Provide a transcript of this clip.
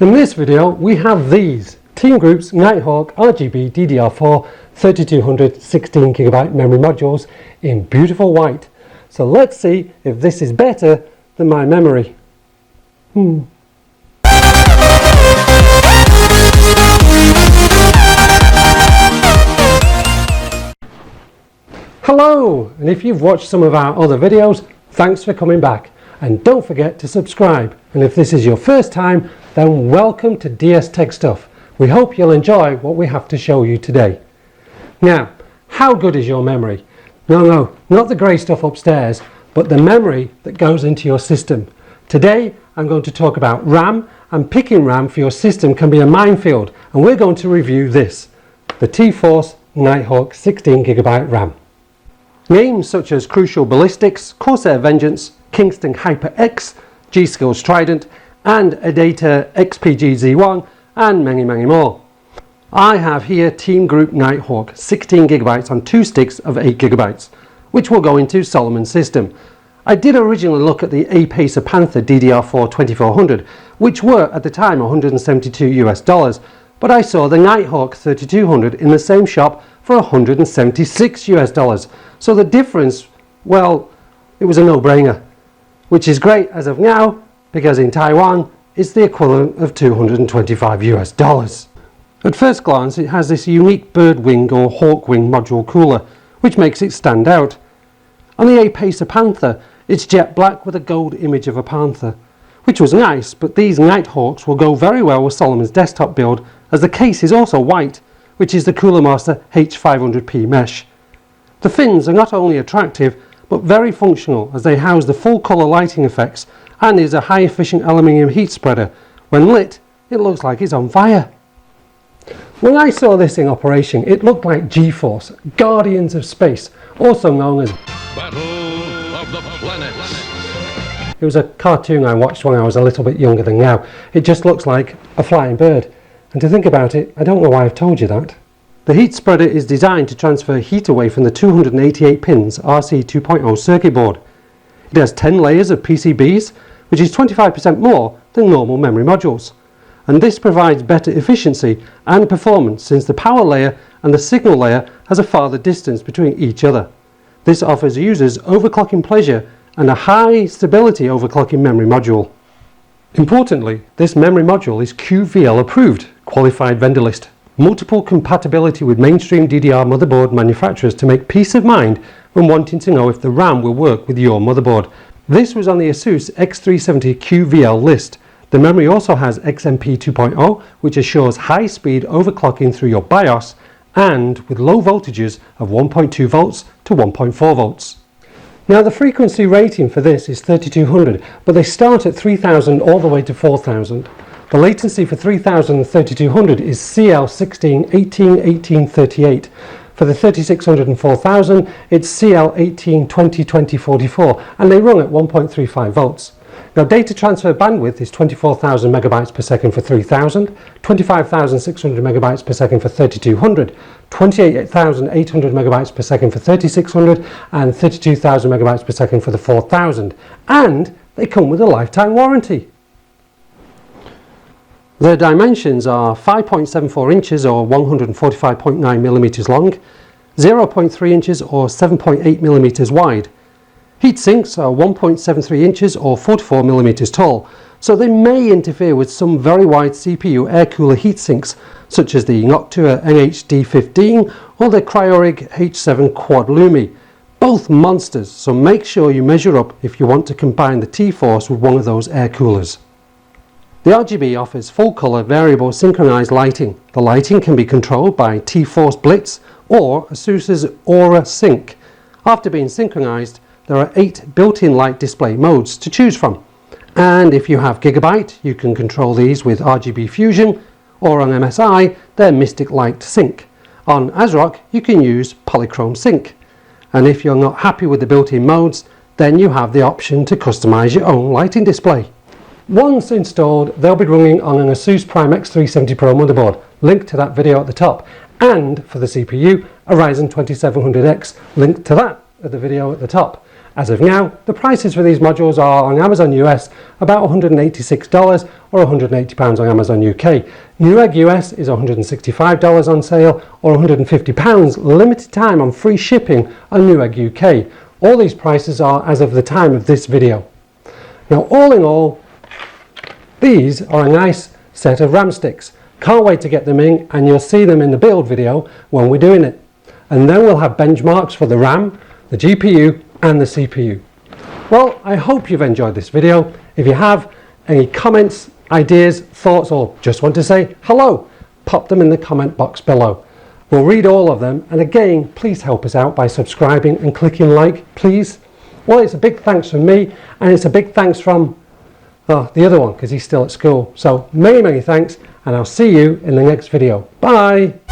In this video we have these Team Group's Nighthawk RGB DDR4 3200 16GB memory modules in beautiful white. So let's see if this is better than my memory. Hello, and if you've watched some of our other videos, thanks for coming back, and don't forget to subscribe. And if this is your first time, then welcome to DS Tech Stuff. We hope you'll enjoy what we have to show you today. Now, how good is your memory? No, not the grey stuff upstairs, but the memory that goes into your system. Today I'm going to talk about RAM, and picking RAM for your system can be a minefield, and we're going to review this, the T-Force Nighthawk 16GB RAM. Names such as Crucial Ballistics, Corsair Vengeance, Kingston HyperX, G-Skills Trident, and Adata XPG-Z1, and many more. I have here Team Group Nighthawk 16GB on 2 sticks of 8GB, which will go into Solomon's system. I did originally look at the Apacer Panther DDR4 2400, which were at the time $172 US, but I saw the Nighthawk 3200 in the same shop for $176 US. So the difference, well, it was a no-brainer, which is great as of now, because in Taiwan it's the equivalent of $225 US. At first glance it has this unique bird wing or hawk wing module cooler, which makes it stand out. On the Apacer Panther it's jet black with a gold image of a panther, which was nice, but these Nighthawks will go very well with Solomon's desktop build, as the case is also white, which is the Cooler Master H500P mesh. The fins are not only attractive but very functional, as they house the full colour lighting effects and is a high efficient aluminium heat spreader. When lit, it looks like it's on fire. When I saw this in operation, it looked like G-Force, Guardians of Space, also known as Battle of the Planets. It was a cartoon I watched when I was a little bit younger than now. It just looks like a flying bird. And to think about it, I don't know why I've told you that. The heat spreader is designed to transfer heat away from the 288 pins RC 2.0 circuit board. It has 10 layers of PCBs, which is 25% more than normal memory modules. And this provides better efficiency and performance, since the power layer and the signal layer has a farther distance between each other. This offers users overclocking pleasure and a high stability overclocking memory module. Importantly, this memory module is QVL approved, qualified vendor list, multiple compatibility with mainstream DDR motherboard manufacturers to make peace of mind when wanting to know if the RAM will work with your motherboard. This was on the ASUS X370 QVL list. The memory also has XMP 2.0, which assures high speed overclocking through your BIOS, and with low voltages of 1.2 volts to 1.4 volts. Now the frequency rating for this is 3200, but they start at 3000 all the way to 4000. The latency for 3000 and 3200 is CL16 18 18 38. For the 3600 and 4000 it's CL18 20 20 44, and they run at 1.35 volts. Now data transfer bandwidth is 24,000 megabytes per second for 3000, 25,600 megabytes per second for 3200, 28,800 megabytes per second for 3600, and 32,000 megabytes per second for the 4000. And they come with a lifetime warranty. Their dimensions are 5.74 inches or 145.9 millimeters long, 0.3 inches or 7.8 millimeters wide. Heat sinks are 1.73 inches or 44 millimeters tall, so they may interfere with some very wide CPU air cooler heat sinks, such as the Noctua NHD15 or the Cryorig H7 Quad Lumi. Both monsters, so make sure you measure up if you want to combine the T-Force with one of those air coolers. The RGB offers full colour variable synchronized lighting. The lighting can be controlled by T-Force Blitz or ASUS's Aura Sync. After being synchronized, there are 8 built-in light display modes to choose from, and if you have Gigabyte you can control these with RGB Fusion, or on MSI they're Mystic Light Sync. On ASRock you can use Polychrome Sync, and if you're not happy with the built-in modes, then you have the option to customize your own lighting display. Once installed, they'll be running on an ASUS Prime X370 Pro motherboard, link to that video at the top, and for the CPU, a Ryzen 2700X, link to that at the video at the top. As of now, the prices for these modules are on Amazon US about $186 or £180 on Amazon UK. Newegg US is $165 on sale or £150, limited time on free shipping on Newegg UK. All these prices are as of the time of this video. Now, all in all, these are a nice set of RAM sticks. Can't wait to get them in, and you'll see them in the build video when we're doing it. And then we'll have benchmarks for the RAM, the GPU and the CPU. Well, I hope you've enjoyed this video. If you have any comments, ideas, thoughts, or just want to say hello, pop them in the comment box below. We'll read all of them, and again, please help us out by subscribing and clicking like, please. Well, it's a big thanks from me, and it's a big thanks from the other one, because he's still at school. So many thanks, and I'll see you in the next video. Bye!